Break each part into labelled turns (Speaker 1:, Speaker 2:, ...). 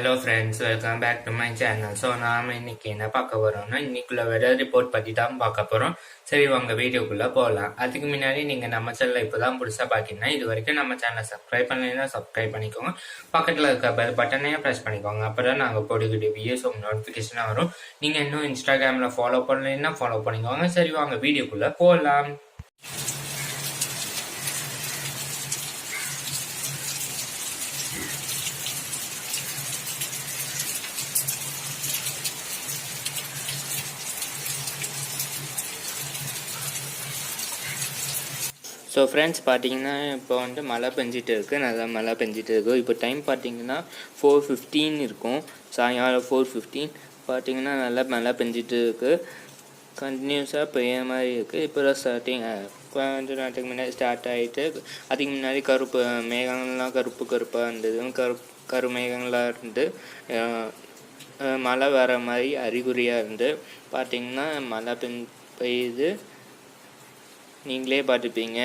Speaker 1: Hello friends, welcome back to my channel. So நாம் இன்னைக்கு என்ன பார்க்க போகிறோம்னா, இன்னைக்குள்ள வெதர் ரிப்போர்ட் பற்றி தான் பார்க்க போகிறோம். சரி, உங்கள் வீடியோக்குள்ளே போகலாம். அதுக்கு முன்னாடி நீங்கள் நம்ம சேனலை இப்போ தான் புதுசாக பார்க்கிங்கன்னா, இது வரைக்கும் நம்ம சேனலை சப்ஸ்கிரைப் பண்ணலைன்னா சப்ஸ்கிரைப் பண்ணிக்கோங்க. பக்கத்தில் இருக்க பெல் பட்டனையும் ப்ரெஸ் பண்ணிக்கோங்க. அப்போ தான் நாங்கள் போடுகிற வீடியோஸ் உங்கள் நோட்டிஃபிகேஷனாக வரும். நீங்கள் இன்னும் இன்ஸ்டாகிராமில் ஃபாலோ பண்ணலைன்னா ஃபாலோ பண்ணிக்கோங்க. சரி, வாங்க வீடியோக்குள்ளே போகலாம். ஸோ ஃப்ரெண்ட்ஸ், பார்த்தீங்கன்னா இப்போ மழை பெஞ்சிட்டு இருக்குது, நல்லா மழை பெஞ்சிட்டு இருக்குது. இப்போ டைம் பார்த்தீங்கன்னா 4:15 இருக்கும், சாயங்காலம் 4:15. பார்த்தீங்கன்னா நல்லா மழை பெஞ்சிட்டு இருக்குது, கண்டினியூஸாக பெய்ய மாதிரி இருக்குது. இப்போ தான் ஸ்டார்டிங், கொஞ்சம் நேரத்துக்கு முன்னாடி ஸ்டார்ட் ஆகிட்டு, அதுக்கு முன்னாடி மேகங்கள்லாம் கருப்பாக இருந்தது, கருமேகங்களாக இருந்து மழை வர மாதிரி அறிகுறியாக இருந்து பார்த்தீங்கன்னா மழை பெய்யுது, நீங்களே பார்த்துப்பீங்க.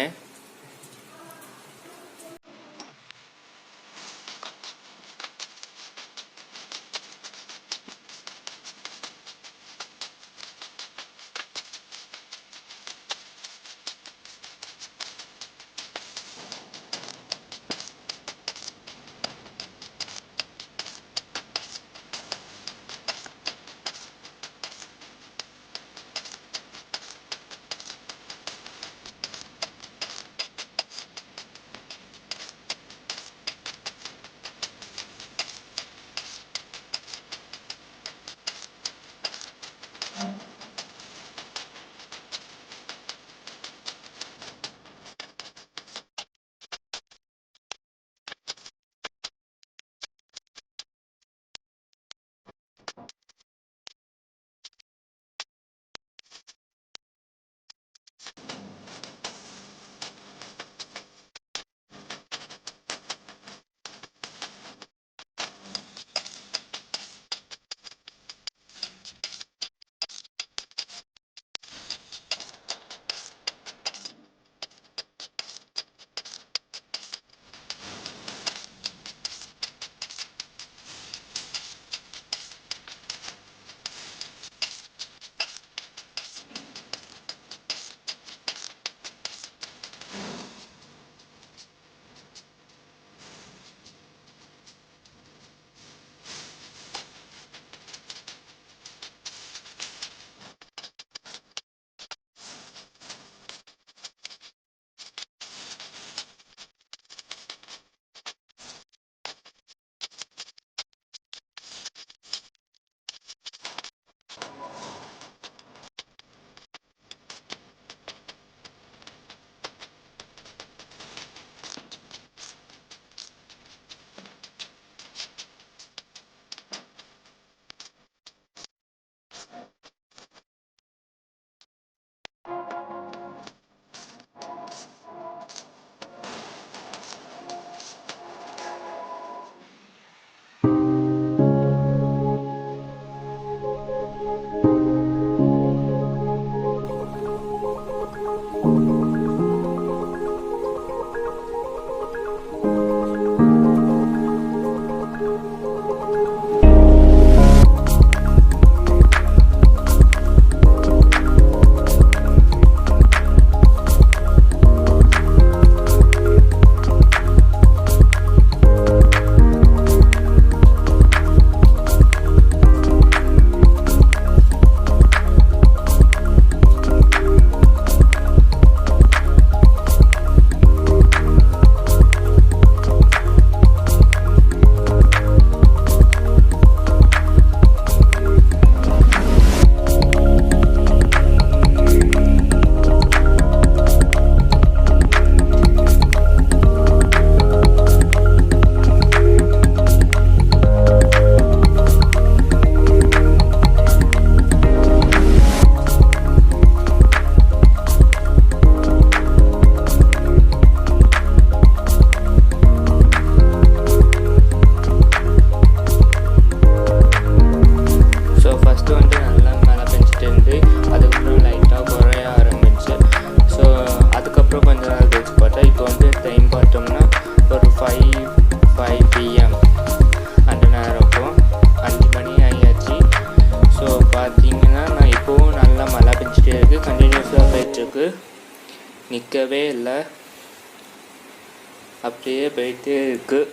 Speaker 1: அப்படியே போயிட்டே இருக்குது.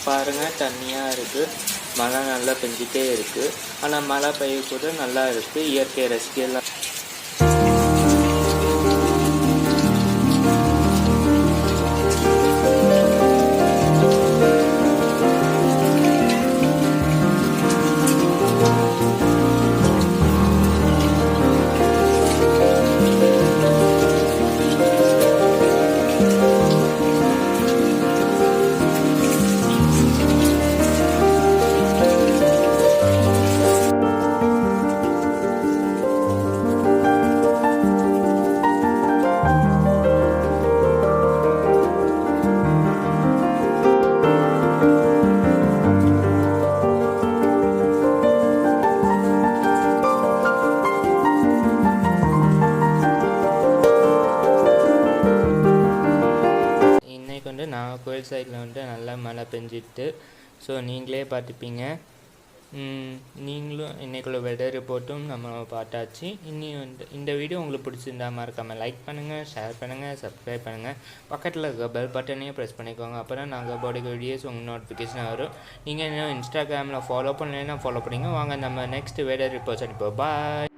Speaker 1: பாருங்கள், தண்ணியாக இருக்குது, மழை நல்லா பெஞ்சிட்டே இருக்குது. ஆனால் மழை பெய்ய கூட நல்லா இருக்குது, இயற்கை ரசிக்கலாம். நாகர்கோவில் சைடில் வந்துட்டு நல்லா மழை பெஞ்சிட்டு, ஸோ நீங்களே பார்த்துப்பீங்க. நீங்களும் இன்றைக்குள்ள வெதர் ரிப்போர்ட்டும் நம்ம பார்த்தாச்சு. இந்த வீடியோ உங்களுக்கு பிடிச்சிருந்தா மறக்காமல் லைக் பண்ணுங்கள், ஷேர் பண்ணுங்கள், சப்ஸ்கிரைப் பண்ணுங்கள். பக்கத்தில் இருக்க பெல் பட்டனையும் ப்ரெஸ் பண்ணிக்கோங்க. அப்போ தான் நாங்கள் போட வீடியோஸ் உங்களுக்கு நோட்டிஃபிகேஷன் வரும். நீங்கள் இன்னும் இன்ஸ்டாகிராமில் ஃபாலோ பண்ணலைன்னா ஃபாலோ பண்ணிங்க. வாங்க நம்ம நெக்ஸ்ட் வெதர் ரிப்போர்ட்ஸ் அனுப்போம். பாய்.